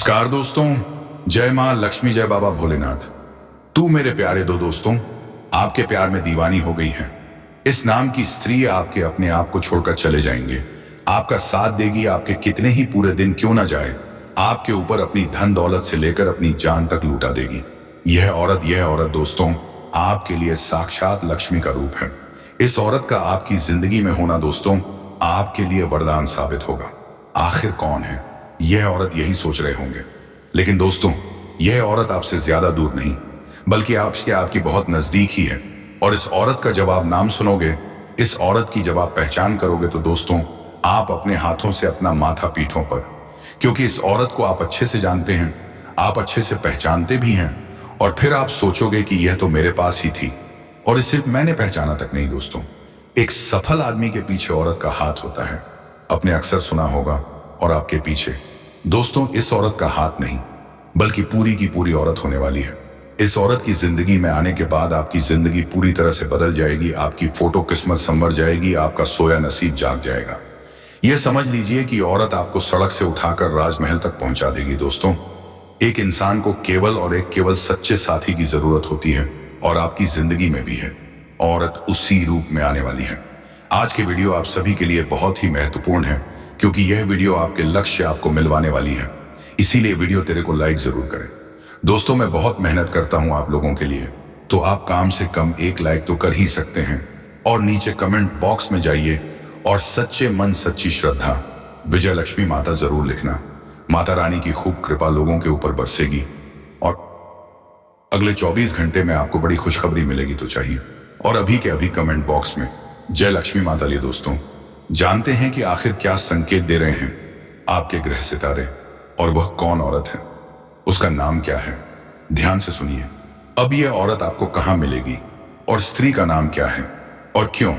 नमस्कार दोस्तों, जय माँ लक्ष्मी, जय बाबा भोलेनाथ। तू मेरे प्यारे दो दोस्तों, आपके प्यार में दीवानी हो गई है। इस नाम की स्त्री आपके अपने आप को छोड़कर चले जाएंगे, आपका साथ देगी, आपके कितने ही पूरे दिन क्यों ना जाए, आपके ऊपर अपनी धन दौलत से लेकर अपनी जान तक लूटा देगी। यह औरत दोस्तों आपके लिए साक्षात लक्ष्मी का रूप है। इस औरत का आपकी जिंदगी में होना दोस्तों आपके लिए वरदान साबित होगा। आखिर कौन है यह औरत, यही सोच रहे होंगे। लेकिन दोस्तों यह औरत आपसे ज्यादा दूर नहीं बल्कि आपकी बहुत नजदीक ही है। और इस औरत का जब आप नाम सुनोगे, इस औरत की जब आप पहचान करोगे तो दोस्तों आप अपने हाथों से अपना माथा पीठों पर, क्योंकि इस औरत को आप अच्छे से जानते हैं, आप अच्छे से पहचानते भी हैं। और फिर आप सोचोगे कि यह तो मेरे पास ही थी और इसे मैंने पहचाना तक नहीं। दोस्तों एक सफल आदमी के पीछे औरत का हाथ होता है, आपने अक्सर सुना होगा। और आपके पीछे दोस्तों इस औरत का हाथ नहीं बल्कि पूरी की पूरी औरत होने वाली है। इस औरत की जिंदगी में आने के बाद आपकी जिंदगी पूरी तरह से बदल जाएगी, आपकी फोटो किस्मत संवर जाएगी, आपका सोया नसीब जाग जाएगा। यह समझ लीजिए कि औरत आपको सड़क से उठाकर राजमहल तक पहुंचा देगी। दोस्तों एक इंसान को केवल सच्चे साथी की जरूरत होती है और आपकी जिंदगी में भी है। औरत उसी रूप में आने वाली है। आज की वीडियो आप सभी के लिए बहुत ही महत्वपूर्ण है, क्योंकि यह वीडियो आपके लक्ष्य आपको मिलवाने वाली है। इसीलिए वीडियो तेरे को लाइक जरूर करें। दोस्तों मैं बहुत मेहनत करता हूं आप लोगों के लिए, तो आप कम से कम एक लाइक तो कर ही सकते हैं। और नीचे कमेंट बॉक्स में जाइए और सच्चे मन सच्ची श्रद्धा विजय लक्ष्मी माता जरूर लिखना। माता रानी की खूब कृपा लोगों के ऊपर बरसेगी और अगले 24 घंटे में आपको बड़ी खुशखबरी मिलेगी तो चाहिए। और अभी के अभी कमेंट बॉक्स में जय लक्ष्मी माता लिए दोस्तों जानते हैं कि आखिर क्या संकेत दे रहे हैं आपके ग्रह सितारे, और वह कौन औरत है, उसका नाम क्या है। ध्यान से सुनिए। अब यह औरत आपको कहां मिलेगी और स्त्री का नाम क्या है और क्यों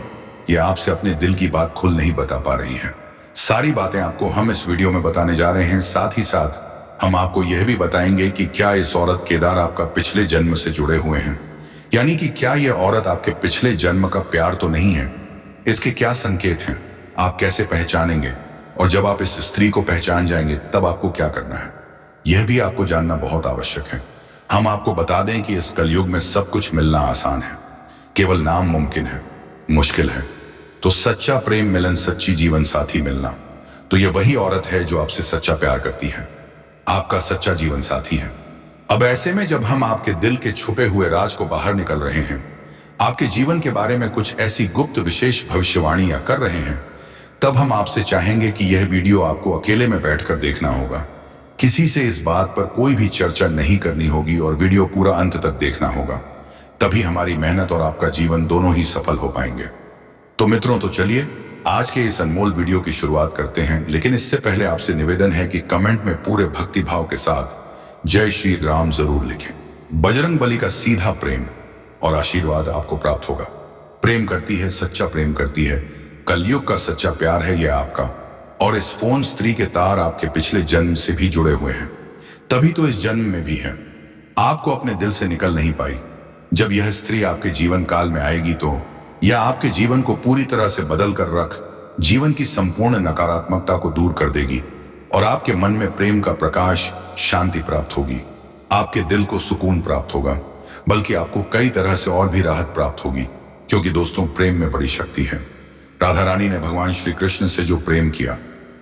यह आपसे अपने दिल की बात खुल नहीं बता पा रही है। सारी बातें आपको हम इस वीडियो में बताने जा रहे हैं। साथ ही साथ हम आपको यह भी बताएंगे कि क्या इस औरत केदार आपका पिछले जन्म से जुड़े हुए हैं, यानी कि क्या यह औरत आपके पिछले जन्म का प्यार तो नहीं है। इसके क्या संकेत हैं, आप कैसे पहचानेंगे, और जब आप इस स्त्री को पहचान जाएंगे तब आपको क्या करना है, यह भी आपको जानना बहुत आवश्यक है। हम आपको बता दें कि इस कलयुग में सब कुछ मिलना आसान है, केवल नाम मुमकिन है, मुश्किल है तो सच्चा प्रेम मिलन, सच्ची जीवन साथी मिलना। तो यह वही औरत है जो आपसे सच्चा प्यार करती है, आपका सच्चा जीवन साथी है। अब ऐसे में जब हम आपके दिल के छुपे हुए राज को बाहर निकल रहे हैं, आपके जीवन के बारे में कुछ ऐसी गुप्त विशेष भविष्यवाणियां कर रहे हैं, तब हम आपसे चाहेंगे कि यह वीडियो आपको अकेले में बैठकर देखना होगा। किसी से इस बात पर कोई भी चर्चा नहीं करनी होगी और वीडियो पूरा अंत तक देखना होगा। तभी हमारी मेहनत और आपका जीवन दोनों ही सफल हो पाएंगे। तो मित्रों तो चलिए आज के इस अनमोल वीडियो की शुरुआत करते हैं। लेकिन इससे पहले आपसे निवेदन है कि कमेंट में पूरे भक्ति भाव के साथ जय श्री राम जरूर लिखें। बजरंग बली का सीधा प्रेम और आशीर्वाद आपको प्राप्त होगा। प्रेम करती है, सच्चा प्रेम करती है, कलयुग का सच्चा प्यार है यह आपका। और इस फोन स्त्री के तार आपके पिछले जन्म से भी जुड़े हुए हैं, तभी तो इस जन्म में भी है। आपको अपने दिल से निकल नहीं पाई। जब यह स्त्री आपके जीवन काल में आएगी तो यह आपके जीवन को पूरी तरह से बदल कर रख जीवन की संपूर्ण नकारात्मकता को दूर कर देगी और आपके मन में प्रेम का प्रकाश, शांति प्राप्त होगी। आपके दिल को सुकून प्राप्त होगा, बल्कि आपको कई तरह से और भी राहत प्राप्त होगी, क्योंकि दोस्तों प्रेम में बड़ी शक्ति है। राधा रानी ने भगवान श्री कृष्ण से जो प्रेम किया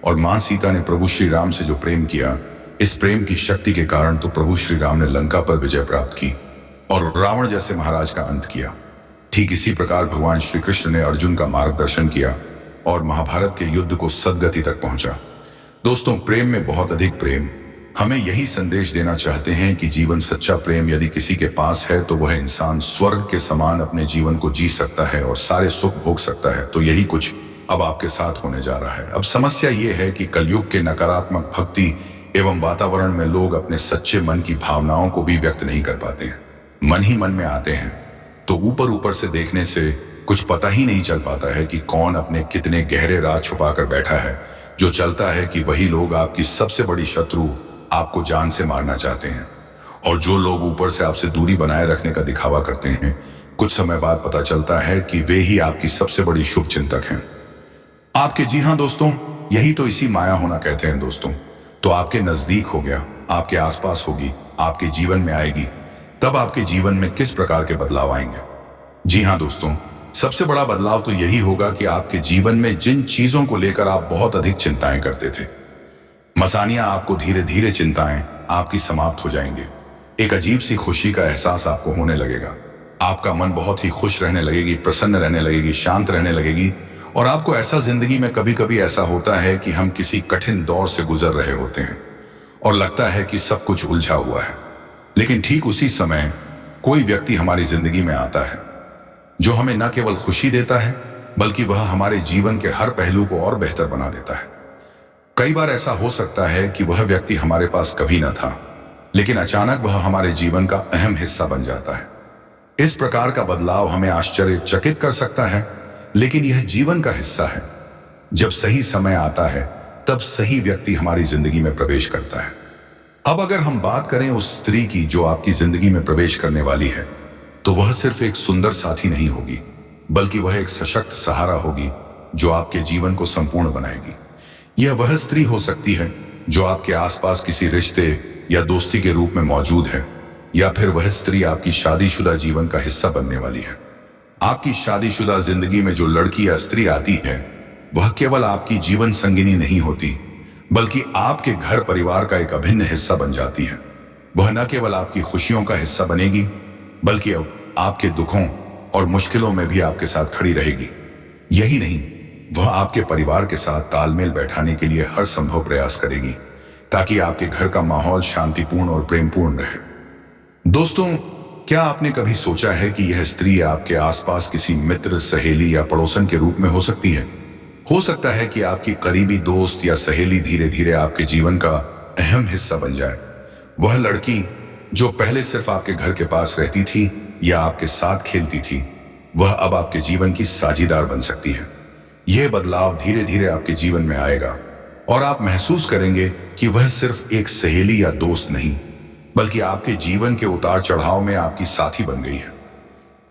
और मां सीता ने प्रभु श्री राम से जो प्रेम किया, इस प्रेम की शक्ति के कारण तो प्रभु श्री राम ने लंका पर विजय प्राप्त की और रावण जैसे महाराज का अंत किया। ठीक इसी प्रकार भगवान श्री कृष्ण ने अर्जुन का मार्गदर्शन किया और महाभारत के युद्ध को सदगति तक पहुंचा। दोस्तों प्रेम में बहुत अधिक प्रेम हमें यही संदेश देना चाहते हैं कि जीवन सच्चा प्रेम यदि किसी के पास है तो वह इंसान स्वर्ग के समान अपने जीवन को जी सकता है और सारे सुख भोग सकता है। तो यही कुछ अब आपके साथ होने जा रहा है। अब समस्या ये है कि कलयुग के नकारात्मक भक्ति एवं वातावरण में लोग अपने सच्चे मन की भावनाओं को भी व्यक्त नहीं कर पाते हैं। मन ही मन में आते हैं, तो ऊपर ऊपर से देखने से कुछ पता ही नहीं चल पाता है कि कौन अपने कितने गहरे राज छुपा कर बैठा है। जो चलता है कि वही लोग आपकी सबसे बड़ी शत्रु, आपको जान से मारना चाहते हैं। और जो लोग ऊपर से आपसे दूरी बनाए रखने का दिखावा करते हैं, कुछ समय बाद पता चलता है कि वे ही आपकी सबसे बड़ी शुभ चिंतक हैं आपके। जी हाँ दोस्तों, यही तो इसी माया होना कहते हैं दोस्तों। तो आपके नजदीक हो गया, आपके आसपास होगी, आपके जीवन में आएगी, तब आपके जीवन में किस प्रकार के बदलाव आएंगे? जी हाँ दोस्तों, सबसे बड़ा बदलाव तो यही होगा कि आपके जीवन में जिन चीजों को लेकर आप बहुत अधिक चिंताएं करते थे, मसानियां आपको धीरे धीरे चिंताएं आपकी समाप्त हो जाएंगे। एक अजीब सी खुशी का एहसास आपको होने लगेगा। आपका मन बहुत ही खुश रहने लगेगी, प्रसन्न रहने लगेगी, शांत रहने लगेगी। और आपको ऐसा जिंदगी में कभी कभी ऐसा होता है कि हम किसी कठिन दौर से गुजर रहे होते हैं और लगता है कि सब कुछ उलझा हुआ है, लेकिन ठीक उसी समय कोई व्यक्ति हमारी जिंदगी में आता है जो हमें न केवल खुशी देता है बल्कि वह हमारे जीवन के हर पहलू को और बेहतर बना देता है। कई बार ऐसा हो सकता है कि वह व्यक्ति हमारे पास कभी न था, लेकिन अचानक वह हमारे जीवन का अहम हिस्सा बन जाता है। इस प्रकार का बदलाव हमें आश्चर्यचकित कर सकता है, लेकिन यह जीवन का हिस्सा है। जब सही समय आता है तब सही व्यक्ति हमारी जिंदगी में प्रवेश करता है। अब अगर हम बात करें उस स्त्री की जो आपकी जिंदगी में प्रवेश करने वाली है, तो वह सिर्फ एक सुंदर साथी नहीं होगी, बल्कि वह एक सशक्त सहारा होगी जो आपके जीवन को संपूर्ण बनाएगी। यह वह स्त्री हो सकती है जो आपके आसपास किसी रिश्ते या दोस्ती के रूप में मौजूद है, या फिर वह स्त्री आपकी शादीशुदा जीवन का हिस्सा बनने वाली है। आपकी शादीशुदा जिंदगी में जो लड़की या स्त्री आती है, वह केवल आपकी जीवन संगिनी नहीं होती, बल्कि आपके घर परिवार का एक अभिन्न हिस्सा बन जाती है। वह न केवल आपकी खुशियों का हिस्सा बनेगी, बल्कि आपके दुखों और मुश्किलों में भी आपके साथ खड़ी रहेगी। यही नहीं, वह आपके परिवार के साथ तालमेल बैठाने के लिए हर संभव प्रयास करेगी ताकि आपके घर का माहौल शांतिपूर्ण और प्रेमपूर्ण रहे। दोस्तों, क्या आपने कभी सोचा है कि यह स्त्री आपके आसपास किसी मित्र, सहेली या पड़ोसन के रूप में हो सकती है? हो सकता है कि आपकी करीबी दोस्त या सहेली धीरे धीरे आपके जीवन का अहम हिस्सा बन जाए। वह लड़की जो पहले सिर्फ आपके घर के पास रहती थी या आपके साथ खेलती थी, वह अब आपके जीवन की साझीदार बन सकती है। यह बदलाव धीरे धीरे आपके जीवन में आएगा और आप महसूस करेंगे कि वह सिर्फ एक सहेली या दोस्त नहीं, बल्कि आपके जीवन के उतार चढ़ाव में आपकी साथी बन गई है।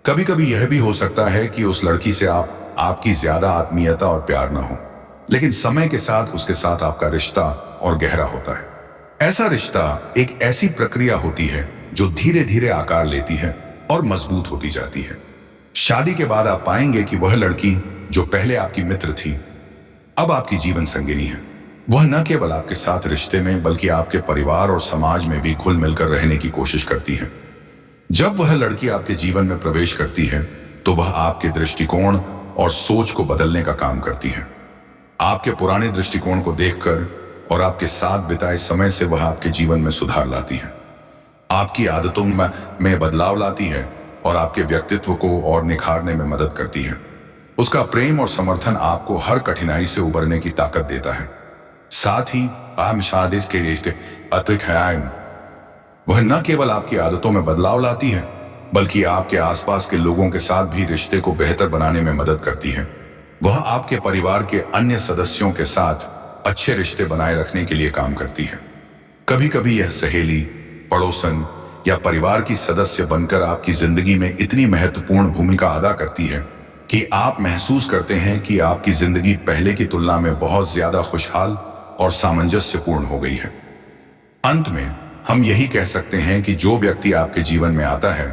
कभी कभी यह भी हो सकता है कि उस लड़की से आपकी ज्यादा आत्मीयता और प्यार न हो, लेकिन समय के साथ उसके साथ आपका रिश्ता और गहरा होता है। ऐसा रिश्ता एक ऐसी प्रक्रिया होती है जो धीरे धीरे आकार लेती है और मजबूत होती जाती है। शादी के बाद आप पाएंगे कि वह लड़की जो पहले आपकी मित्र थी, अब आपकी जीवन संगिनी है। वह न केवल आपके साथ रिश्ते में बल्कि आपके परिवार और समाज में भी घुल मिलकर रहने की कोशिश करती है। जब वह लड़की आपके जीवन में प्रवेश करती है, तो वह आपके दृष्टिकोण और सोच को बदलने का काम करती है। आपके पुराने दृष्टिकोण को देखकर और आपके साथ बिताए समय से वह आपके जीवन में सुधार लाती है, आपकी आदतों में बदलाव लाती है और आपके व्यक्तित्व को और निखारने में मदद करती है। उसका प्रेम और समर्थन आपको हर कठिनाई से उबरने की ताकत देता है। साथ ही शादी के रिश्ते अतिरिक्त है, वह न केवल आपकी आदतों में बदलाव लाती है, बल्कि आपके आसपास के लोगों के साथ भी रिश्ते को बेहतर बनाने में मदद करती है। वह आपके परिवार के अन्य सदस्यों के साथ अच्छे रिश्ते बनाए रखने के लिए काम करती है। कभी कभी यह सहेली, पड़ोसन या परिवार की सदस्य बनकर आपकी जिंदगी में इतनी महत्वपूर्ण भूमिका अदा करती है कि आप महसूस करते हैं कि आपकी जिंदगी पहले की तुलना में बहुत ज्यादा खुशहाल और सामंजस्यपूर्ण हो गई है। अंत में हम यही कह सकते हैं कि जो व्यक्ति आपके जीवन में आता है,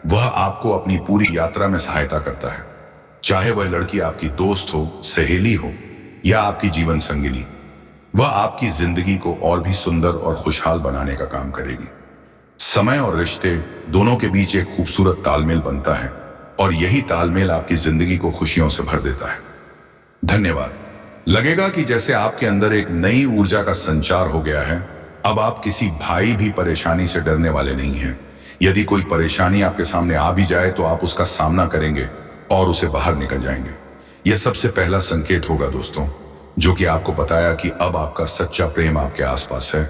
वह आपको अपनी पूरी यात्रा में सहायता करता है। चाहे वह लड़की आपकी दोस्त हो, सहेली हो या आपकी जीवन संगिनी, वह आपकी जिंदगी को और भी सुंदर और खुशहाल बनाने का काम करेगी। समय और रिश्ते दोनों के बीच एक खूबसूरत तालमेल बनता है और यही तालमेल आपकी जिंदगी को खुशियों से भर देता है। धन्यवाद। लगेगा कि जैसे आपके अंदर एक नई ऊर्जा का संचार हो गया है। अब आप किसी भाई भी परेशानी से डरने वाले नहीं हैं। यदि कोई परेशानी आपके सामने आ भी जाए तो आप उसका सामना करेंगे और उसे बाहर निकल जाएंगे। यह सबसे पहला संकेत होगा दोस्तों, जो कि आपको बताया कि अब आपका सच्चा प्रेम आपके आसपास है।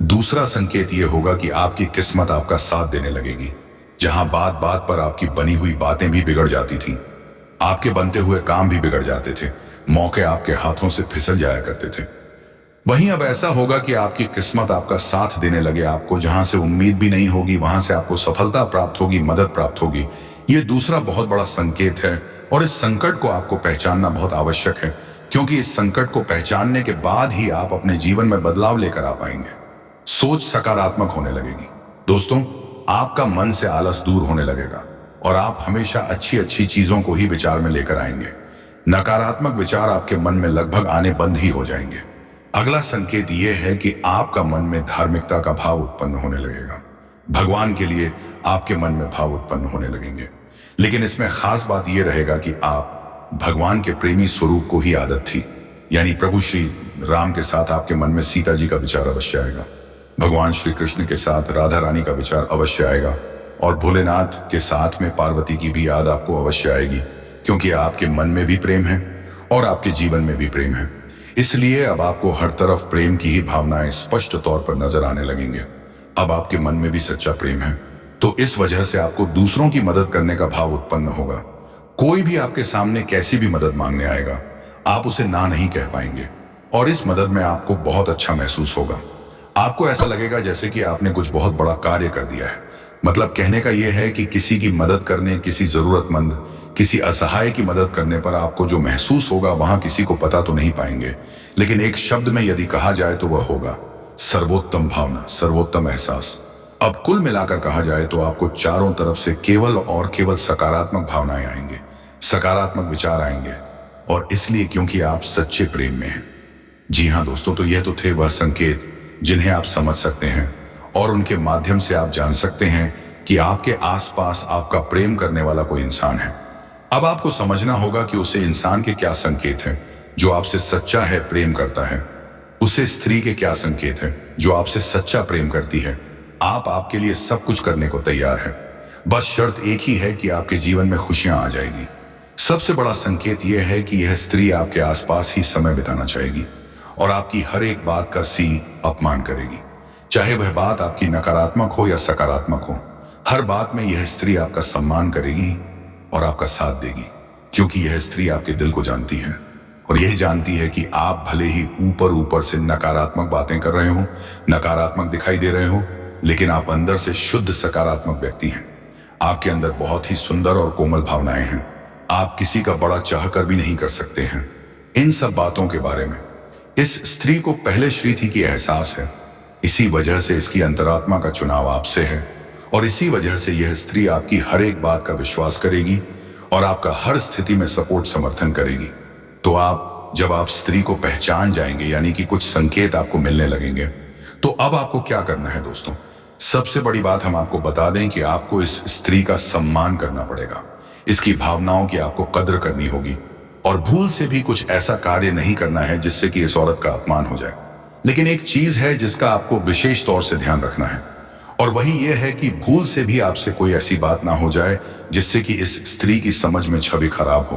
दूसरा संकेत यह होगा कि आपकी किस्मत आपका साथ देने लगेगी। जहां बात बात पर आपकी बनी हुई बातें भी बिगड़ जाती थीं, आपके बनते हुए काम भी बिगड़ जाते थे, मौके आपके हाथों से फिसल जाया करते थे, वहीं अब ऐसा होगा कि आपकी किस्मत आपका साथ देने लगे। आपको जहां से उम्मीद भी नहीं होगी, वहां से आपको सफलता प्राप्त होगी, मदद प्राप्त होगी। यह दूसरा बहुत बड़ा संकेत है और इस संकट को आपको पहचानना बहुत आवश्यक है, क्योंकि इस संकट को पहचानने के बाद ही आप अपने जीवन में बदलाव लेकर आ पाएंगे। सोच सकारात्मक होने लगेगी। दोस्तों, आपका मन से आलस दूर होने लगेगा और आप हमेशा अच्छी अच्छी चीजों को ही विचार में लेकर आएंगे। नकारात्मक विचार आपके मन में लगभग आने बंद ही हो जाएंगे। अगला संकेत यह है कि आपका मन में धार्मिकता का भाव उत्पन्न होने लगेगा। भगवान के लिए आपके मन में भाव उत्पन्न होने लगेंगे। लेकिन इसमें खास बात यह रहेगा कि आप भगवान के प्रेमी स्वरूप को ही आदत थी, यानी प्रभु श्री राम के साथ आपके मन में सीता जी का विचार अवश्य आएगा। भगवान श्री कृष्ण के साथ राधा रानी का विचार अवश्य आएगा और भोलेनाथ के साथ में पार्वती की भी याद आपको अवश्य आएगी, क्योंकि आपके मन में भी प्रेम है और आपके जीवन में भी प्रेम है। इसलिए अब आपको हर तरफ प्रेम की ही भावनाएं स्पष्ट तौर पर नजर आने लगेंगे। अब आपके मन में भी सच्चा प्रेम है, तो इस वजह से आपको दूसरों की मदद करने का भाव उत्पन्न होगा। कोई भी आपके सामने कैसी भी मदद मांगने आएगा, आप उसे ना नहीं कह पाएंगे और इस मदद में आपको बहुत अच्छा महसूस होगा। आपको ऐसा लगेगा जैसे कि आपने कुछ बहुत बड़ा कार्य कर दिया है। मतलब कहने का यह है कि किसी की मदद करने, किसी जरूरतमंद, किसी असहाय की मदद करने पर आपको जो महसूस होगा वहां किसी को पता तो नहीं पाएंगे, लेकिन एक शब्द में यदि कहा जाए तो वह होगा सर्वोत्तम भावना, सर्वोत्तम एहसास। अब कुल मिलाकर कहा जाए तो आपको चारों तरफ से केवल और केवल सकारात्मक भावनाएं आएंगे, सकारात्मक विचार आएंगे, और इसलिए क्योंकि आप सच्चे प्रेम में हैं। जी हाँ दोस्तों, तो यह तो थे वह संकेत जिन्हें आप समझ सकते हैं और उनके माध्यम से आप जान सकते हैं कि आपके आसपास आपका प्रेम करने वाला कोई इंसान है। अब आपको समझना होगा कि उसे इंसान के क्या संकेत हैं जो आपसे सच्चा है, प्रेम करता है। उसे स्त्री के क्या संकेत हैं जो आपसे सच्चा प्रेम करती है। आप आपके लिए सब कुछ करने को तैयार है, बस शर्त एक ही है कि आपके जीवन में खुशियां आ जाएगी। सबसे बड़ा संकेत यह है कि यह स्त्री आपके आसपास ही समय बिताना चाहेगी और आपकी हर एक बात का अपमान करेगी, चाहे वह बात आपकी नकारात्मक हो या सकारात्मक हो। हर बात में यह स्त्री आपका सम्मान करेगी और आपका साथ देगी, क्योंकि यह स्त्री आपके दिल को जानती है और यह जानती है कि आप भले ही ऊपर ऊपर से नकारात्मक बातें कर रहे हो, नकारात्मक दिखाई दे रहे हो, लेकिन आप अंदर से शुद्ध सकारात्मक व्यक्ति हैं। आपके अंदर बहुत ही सुंदर और कोमल भावनाएं हैं। आप किसी का बड़ा चाहकर भी नहीं कर सकते हैं। इन सब बातों के बारे में इस स्त्री को पहले श्री थी की एहसास है। इसी वजह से इसकी अंतरात्मा का चुनाव आपसे है और इसी वजह से यह स्त्री आपकी हर एक बात का विश्वास करेगी और आपका हर स्थिति में सपोर्ट, समर्थन करेगी। तो जब आप स्त्री को पहचान जाएंगे, यानी कि कुछ संकेत आपको मिलने लगेंगे, तो अब आपको क्या करना है दोस्तों? सबसे बड़ी बात हम आपको बता दें कि आपको इस स्त्री का सम्मान करना पड़ेगा। इसकी भावनाओं की आपको कद्र करनी होगी और भूल से भी कुछ ऐसा कार्य नहीं करना है जिससे कि इस औरत का अपमान हो जाए। लेकिन एक चीज है जिसका आपको विशेष तौर से ध्यान रखना है, और वही यह है कि भूल से भी आपसे कोई ऐसी बात ना हो जाए जिससे कि इस स्त्री की समझ में छवि खराब हो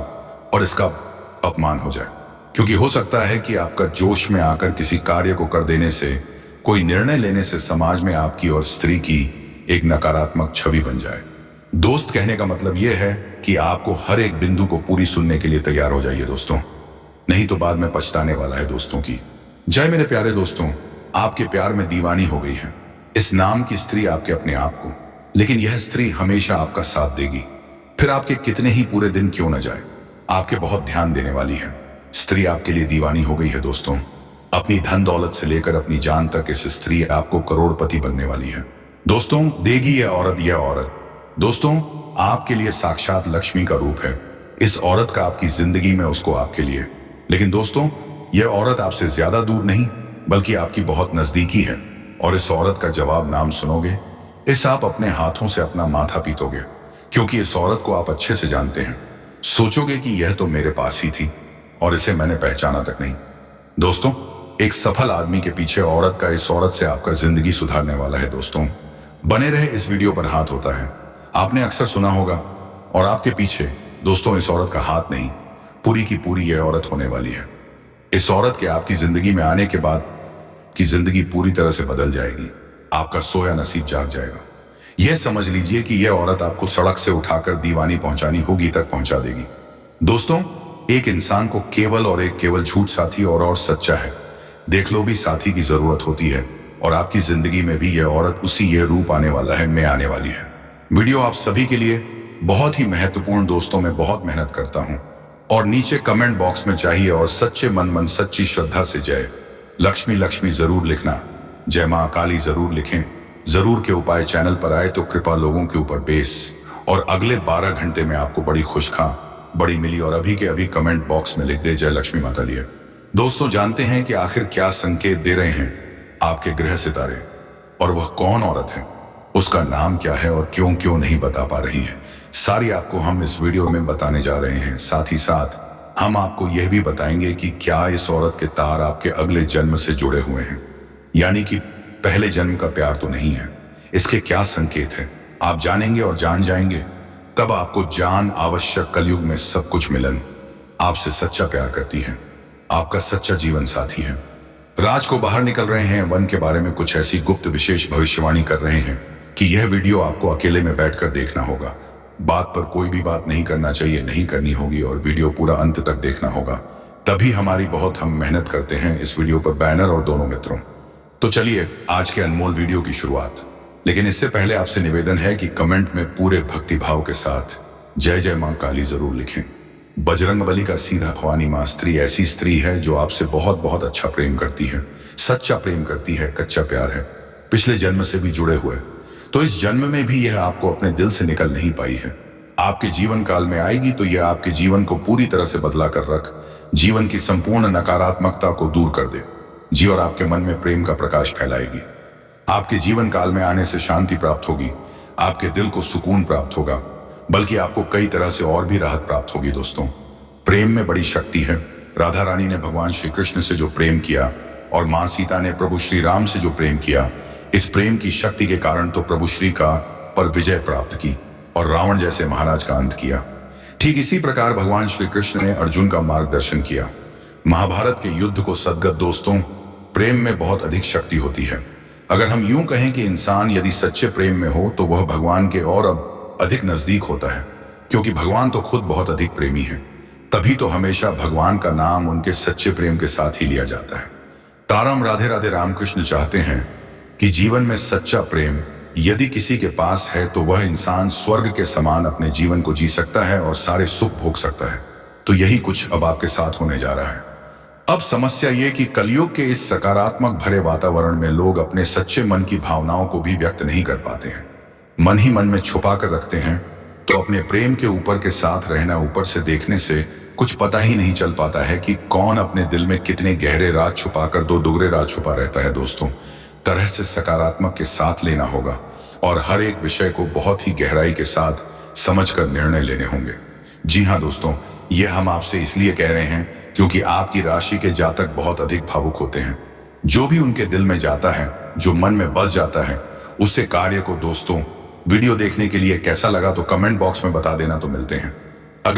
और इसका अपमान हो जाए। क्योंकि हो सकता है कि आपका जोश में आकर किसी कार्य को कर देने से, कोई निर्णय लेने से समाज में आपकी और स्त्री की एक नकारात्मक छवि बन जाए। दोस्त कहने का मतलब यह है कि आपको हर एक बिंदु को पूरी सुनने के लिए तैयार हो जाइए दोस्तों, नहीं तो बाद में पछताने वाला है दोस्तों की। जय मेरे प्यारे दोस्तों, आपके प्यार में दीवानी हो गई है इस नाम की स्त्री आपके अपने आप को, लेकिन यह स्त्री हमेशा आपका साथ देगी, फिर आपके कितने ही पूरे दिन क्यों न जाए। आपके बहुत ध्यान देने वाली है। स्त्री आपके लिए दीवानी हो गई है दोस्तों। अपनी धन दौलत से लेकर अपनी जान तक इस स्त्री आपको करोड़पति बनने वाली है दोस्तों। देगी यह औरत दोस्तों आपके लिए साक्षात लक्ष्मी का रूप है। इस औरत का आपकी जिंदगी में उसको आपके लिए, लेकिन दोस्तों यह औरत आपसे ज्यादा दूर नहीं बल्कि आपकी बहुत नजदीकी है। और इस औरत का जवाब नाम सुनोगे, इस आप अपने हाथों से अपना माथा पीटोगे, क्योंकि इस औरत को आप अच्छे से जानते हैं। सोचोगे कि यह तो मेरे पास ही थी और इसे मैंने पहचाना तक नहीं। दोस्तों एक सफल आदमी के पीछे औरत का, इस औरत से आपका जिंदगी सुधारने वाला है दोस्तों। बने रहे इस वीडियो पर। हाथ होता है, आपने अक्सर सुना होगा, और आपके पीछे दोस्तों इस औरत का हाथ नहीं, पूरी की पूरी यह औरत होने वाली है। इस औरत के आपकी जिंदगी में आने के बाद की जिंदगी पूरी तरह से बदल जाएगी। आपका सोया नसीब जाग जाएगा। यह समझ लीजिए कि यह औरत आपको सड़क से उठाकर दीवानी पहुंचानी होगी तक पहुंचा देगी। दोस्तों एक इंसान को केवल झूठ साथी और सच्चा है। देख लो भी साथी की जरूरत होती है, और आपकी जिंदगी में भी यह औरत उसी यह रूप आने वाला है, मैं आने वाली है। वीडियो आप सभी के लिए बहुत ही महत्वपूर्ण दोस्तों, मैं बहुत मेहनत करता हूं और नीचे कमेंट बॉक्स में चाहिए और सच्चे मन सच्ची श्रद्धा से जय लक्ष्मी लक्ष्मी जरूर लिखना, जय मां काली जरूर लिखें। जरूर के उपाय चैनल पर आए तो कृपा लोगों के ऊपर बेस, और अगले 12 घंटे में आपको बड़ी बड़ी मिली। और अभी के अभी कमेंट बॉक्स में लिख दे जय लक्ष्मी माता लिए। दोस्तों, जानते हैं कि आखिर क्या संकेत दे रहे हैं आपके ग्रह सितारे, और वह कौन औरत है, उसका नाम क्या है और क्यों क्यों नहीं बता पा रही है, सारी आपको हम इस वीडियो में बताने जा रहे हैं। साथ ही साथ हम आपको यह भी बताएंगे कि क्या इस औरत के तार आपके अगले जन्म से जुड़े हुए हैं, यानी कि पहले जन्म का प्यार तो नहीं है। इसके क्या संकेत है आप जानेंगे और जान जाएंगे, तब आपको जान आवश्यक कलयुग में सब कुछ मिलन आपसे सच्चा प्यार करती है, आपका सच्चा जीवन साथी है। राज को बाहर निकल रहे हैं, वन के बारे में कुछ ऐसी गुप्त विशेष भविष्यवाणी कर रहे हैं कि यह वीडियो आपको अकेले में बैठकर देखना होगा। बात पर कोई भी बात नहीं करना चाहिए, नहीं करनी होगी, और वीडियो पूरा अंत तक देखना होगा, तभी हमारी बहुत हम मेहनत करते हैं इस वीडियो पर बैनर और दोनों मित्रों। तो चलिए आज के अनमोल वीडियो की शुरुआत। लेकिन इससे पहले आपसे निवेदन है कि कमेंट में पूरे भक्ति भाव के साथ जय जय मां काली जरूर लिखें। बजरंगबली का सीधा भवानी मां स्त्री ऐसी स्त्री है जो आपसे बहुत बहुत अच्छा प्रेम करती है, सच्चा प्रेम करती है, कच्चा प्यार है, पिछले जन्म से भी जुड़े हुए। तो इस जन्म में भी यह आपको अपने दिल से निकल नहीं पाई है। आपके जीवन काल में आएगी तो यह आपके जीवन को पूरी तरह से बदला कर रख जीवन की संपूर्ण नकारात्मकता को दूर कर दे जी, और आपके मन में प्रेम का प्रकाश फैलाएगी। आपके जीवन काल में आने से शांति प्राप्त होगी, आपके दिल को सुकून प्राप्त होगा, बल्कि आपको कई तरह से और भी राहत प्राप्त होगी। दोस्तों, प्रेम में बड़ी शक्ति है। राधा रानी ने भगवान श्री कृष्ण से जो प्रेम किया और मां सीता ने प्रभु श्री राम से जो प्रेम किया, इस प्रेम की शक्ति के कारण तो प्रभु श्री का पर विजय प्राप्त की और रावण जैसे महाराज का अंत किया। ठीक इसी प्रकार भगवान श्री कृष्ण ने अर्जुन का मार्गदर्शन किया। महाभारत के युद्ध को सदगत। दोस्तों, प्रेम में बहुत अधिक शक्ति होती है। अगर हम यूं कहें कि इंसान यदि सच्चे प्रेम में हो तो वह भगवान के और अब अधिक नजदीक होता है, क्योंकि भगवान तो खुद बहुत अधिक प्रेमी है। तभी तो हमेशा भगवान का नाम उनके सच्चे प्रेम के साथ ही लिया जाता है। ताराम राधे राधे। रामकृष्ण चाहते हैं कि जीवन में सच्चा प्रेम यदि किसी के पास है तो वह इंसान स्वर्ग के समान अपने जीवन को जी सकता है और सारे सुख भोग सकता है। तो यही कुछ अब आपके साथ होने जा रहा है। अब समस्या ये कि कलयुग के इस सकारात्मक भरे वातावरण में लोग अपने सच्चे मन की भावनाओं को भी व्यक्त नहीं कर पाते हैं, मन ही मन में छुपा कर रखते हैं। तो अपने प्रेम के ऊपर के साथ रहना, ऊपर से देखने से कुछ पता ही नहीं चल पाता है कि कौन अपने दिल में कितने गहरे राज छुपाकर दो दुगरे राज छुपा रहता है। दोस्तों, तरह से सकारात्मक के साथ लेना होगा और हर एक विषय को बहुत ही गहराई के साथ समझकर निर्णय लेने होंगे। जी हाँ दोस्तों, ये हम आपसे इसलिए कह रहे हैं क्योंकि आपकी राशि के जातक बहुत अधिक भावुक होते हैं। जो भी उनके दिल में जाता है, जो मन में बस जाता है, उससे कार्य को। दोस्तों, वीडियो देखने के लिए कैसा लगा तो कमेंट बॉक्स में बता देना। तो मिलते हैं